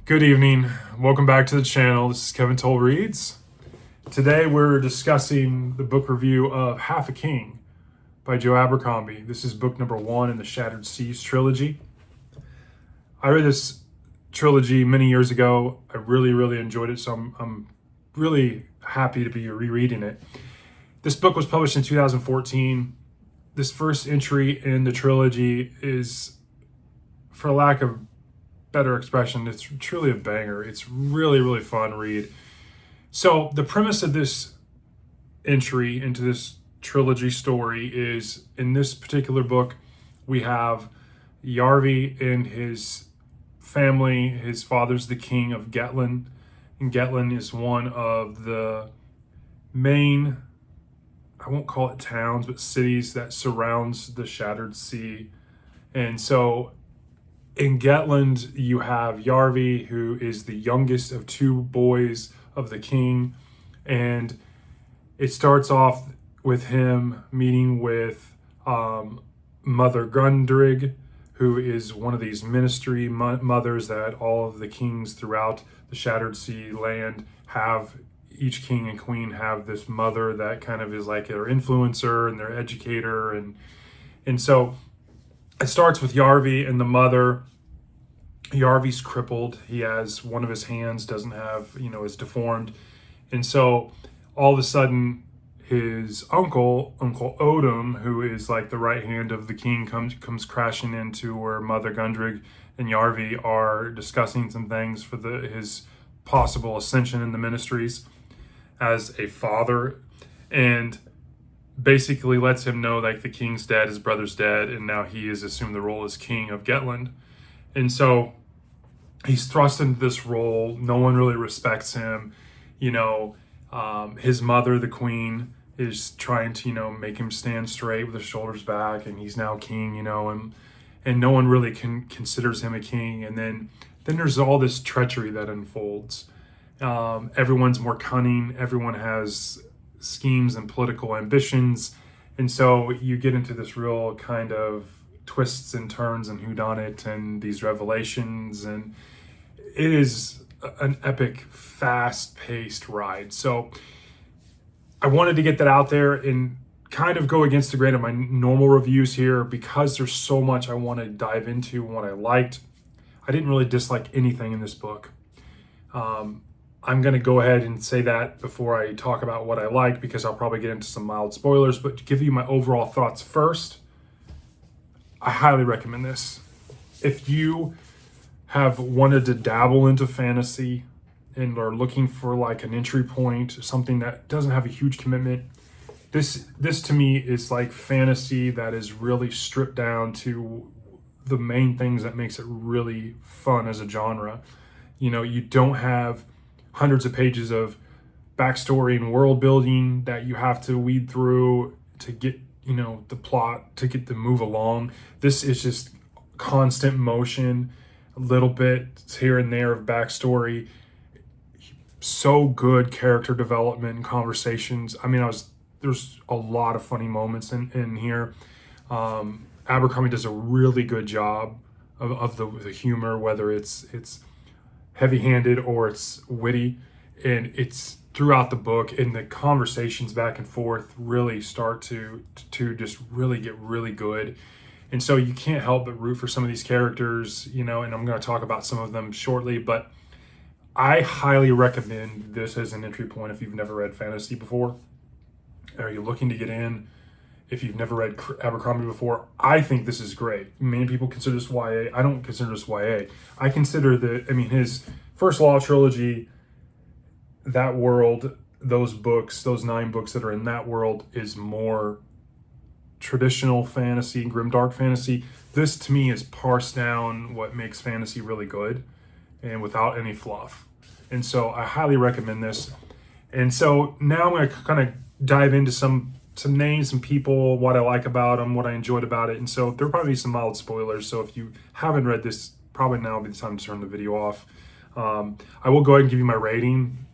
Good evening. Welcome back to the channel. This is Kevin Toll Reads. Today we're discussing the book review of Half a King by Joe Abercrombie. This is book number 1 in the Shattered Seas trilogy. I read this trilogy many years ago. I really enjoyed it, so I'm really happy to be rereading it. This book was published in 2014. This first entry in the trilogy is, for lack of better expression, it's truly a banger. It's really fun read. So the premise of this entry into this trilogy story is, in this particular book, we have Yarvi and his family. His father's the king of Getland, and Getland is one of the main, I won't call it towns, but cities that surrounds the Shattered Sea. And so in Getland, you have Yarvi, who is the youngest of 2 boys of the king. And it starts off with him meeting with Mother Gundrig, who is one of these ministry mothers that all of the kings throughout the Shattered Sea land have. Each king and queen have this mother that kind of is like their influencer and their educator. And so it starts with Yarvi and the mother. Yarvi's crippled. He has one of his hands doesn't have, is deformed. And so all of a sudden his Uncle Odom, who is like the right hand of the king, comes crashing into where Mother Gundrig and Yarvi are discussing some things for his possible ascension in the ministries as a father, and basically lets him know like the king's dead, his brother's dead, and now he has assumed the role as king of Getland. And so he's thrust into this role. No one really respects him. His mother, the queen, is trying to, make him stand straight with his shoulders back, and he's now king, and no one really considers him a king. And then there's all this treachery that unfolds. Everyone's more cunning. Everyone has schemes and political ambitions. And so you get into this real kind of twists and turns and whodunit and these revelations, and it is an epic, fast-paced ride. So I wanted to get that out there and kind of go against the grain of my normal reviews here, because there's so much I want to dive into and what I liked. I didn't really dislike anything in this book. I'm going to go ahead and say that before I talk about what I liked, because I'll probably get into some mild spoilers. But to give you my overall thoughts first, I highly recommend this. If you have wanted to dabble into fantasy and are looking for like an entry point, something that doesn't have a huge commitment, this to me is like fantasy that is really stripped down to the main things that makes it really fun as a genre. You don't have hundreds of pages of backstory and world building that you have to weed through to get the plot, to get the move along. This is just constant motion, a little bit here and there of backstory. So good character development and conversations. I mean, there's a lot of funny moments in here. Abercrombie does a really good job of the humor, whether it's heavy-handed or it's witty, and it's throughout the book, and the conversations back and forth really start to just really get really good. And so you can't help but root for some of these characters, and I'm going to talk about some of them shortly, but I highly recommend this as an entry point if you've never read fantasy before. Are you looking to get in? If you've never read Abercrombie before, I think this is great. Many people consider this YA. I don't consider this YA. I consider his First Law trilogy, that world, those books, those 9 books that are in that world, is more traditional fantasy, grimdark fantasy. This to me is parsed down what makes fantasy really good and without any fluff. And so I highly recommend this. And so now I'm going to kind of dive into some names, some people, what I like about them, what I enjoyed about it. And so there'll probably be some mild spoilers. So if you haven't read this, probably now will be the time to turn the video off. I will go ahead and give you my rating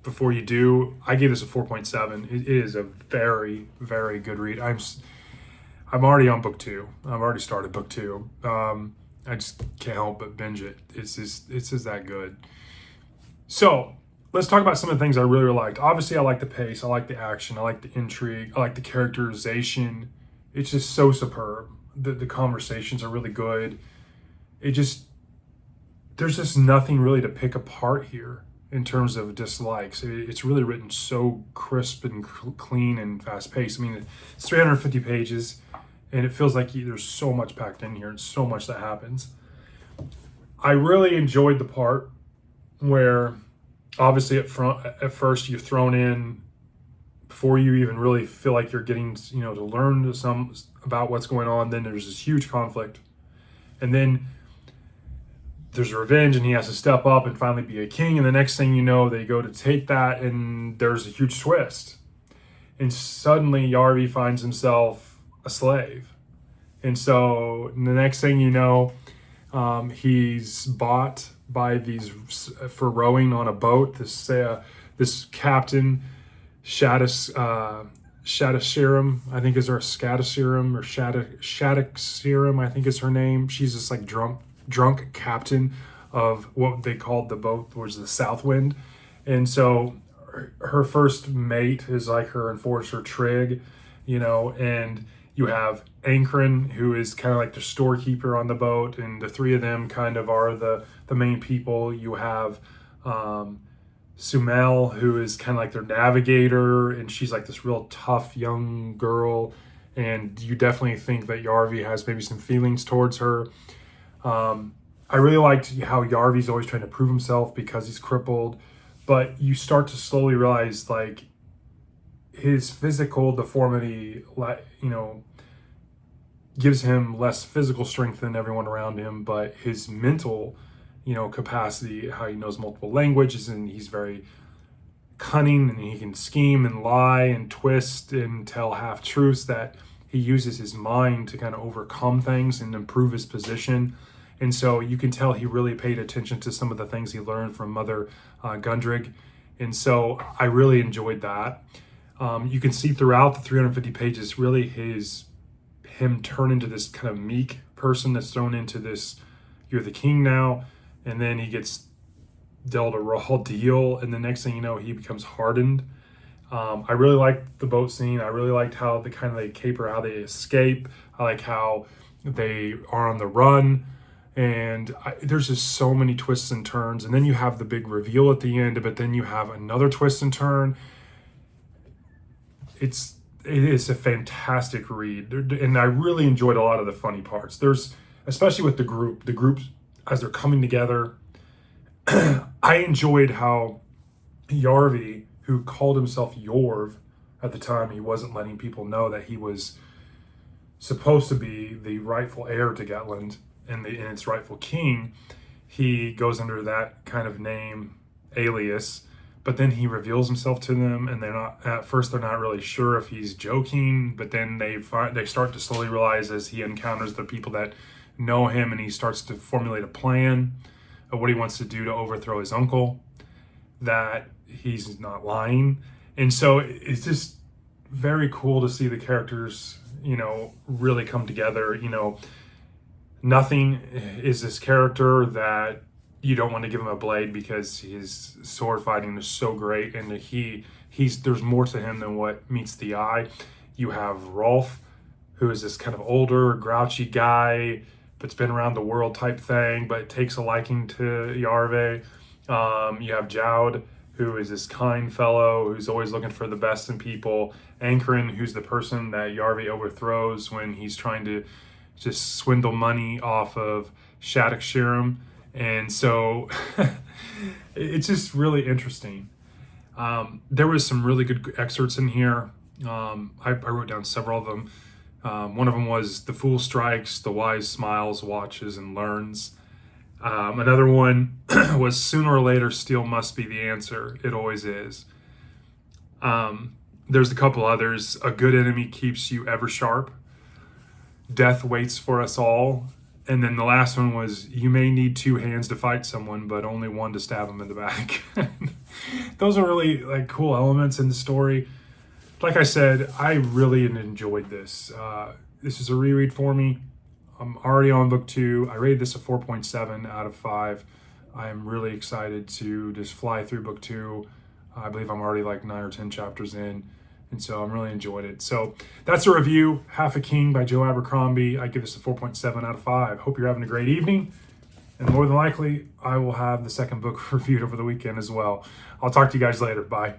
before you do. I gave this a 4.7. It is a very good read. I'm already on book 2. I've already started book 2. I just can't help but binge it. It's just that good. So let's talk about some of the things I really liked. Obviously, I like the pace, I like the action, I like the intrigue, I like the characterization. It's just so superb. The conversations are really good. It just there's just nothing really to pick apart here in terms of dislikes. It's really written so crisp and clean and fast paced. I mean, it's 350 pages, and it feels like there's so much packed in here and so much that happens. I really enjoyed the part where, obviously, at first you're thrown in before you even really feel like you're getting, to learn some about what's going on. Then there's this huge conflict, and then there's revenge, and he has to step up and finally be a king. And the next thing you know, they go to take that, and there's a huge twist. And suddenly Yarvi finds himself a slave. And so the next thing you know, he's bought by these for rowing on a boat. This captain, Shadashiram, I think is her Scadashiram, or Shadaxiram, I think is her name. She's this like drunk captain of what they called the boat was the Southwind. And so her first mate is like her enforcer Trig, and you have Ankren, who is kind of like the storekeeper on the boat, and the three of them kind of are the main people. You have Sumel, who is kind of like their navigator, and she's like this real tough young girl, and you definitely think that Yarvi has maybe some feelings towards her. I really liked how Yarvi's always trying to prove himself because he's crippled, but you start to slowly realize like his physical deformity, gives him less physical strength than everyone around him, but his mental, capacity, how he knows multiple languages, and he's very cunning, and he can scheme and lie and twist and tell half truths, that he uses his mind to kind of overcome things and improve his position. And so you can tell he really paid attention to some of the things he learned from Mother Gundrig. And so I really enjoyed that. You can see throughout the 350 pages, really him turn into this kind of meek person that's thrown into this, you're the king now. And then he gets dealt a raw deal. And the next thing you know, he becomes hardened. I really liked the boat scene. I really liked how they caper, how they escape. I like how they are on the run. And there's just so many twists and turns. And then you have the big reveal at the end, but then you have another twist and turn. It is a fantastic read. And I really enjoyed a lot of the funny parts. There's, especially with the groups as they're coming together. I enjoyed how Yarvi, who called himself Yorv at the time, he wasn't letting people know that he was supposed to be the rightful heir to Gatland and its rightful king. He goes under that kind of name, alias, but then he reveals himself to them, and they're not really sure if he's joking, but then they start to slowly realize as he encounters the people that know him, and he starts to formulate a plan of what he wants to do to overthrow his uncle, that he's not lying. And so it's just very cool to see the characters, really come together. Nothing is this character that you don't want to give him a blade because his sword fighting is so great, and there's more to him than what meets the eye. You have Rolf, who is this kind of older, grouchy guy, but's been around the world type thing, but takes a liking to Yarve. You have Jowd, who is this kind fellow who's always looking for the best in people. Ankren, who's the person that Yarve overthrows when he's trying to just swindle money off of Shadaxiram. And so it's just really interesting. There was some really good excerpts in here. I wrote down several of them. One of them was the fool strikes, the wise smiles, watches, and learns. Another one was sooner or later steel must be the answer. It always is. There's a couple others. A good enemy keeps you ever sharp. Death waits for us all. And then the last one was, you may need two hands to fight someone, but only one to stab them in the back. Those are really cool elements in the story. Like I said, I really enjoyed this. This is a reread for me. I'm already on book 2. I rated this a 4.7 out of 5. I'm really excited to just fly through book 2. I believe I'm already like 9 or 10 chapters in. And so I'm really enjoyed it. So that's a review, Half a King by Joe Abercrombie. I give this a 4.7 out of 5. Hope you're having a great evening. And more than likely, I will have the second book reviewed over the weekend as well. I'll talk to you guys later. Bye.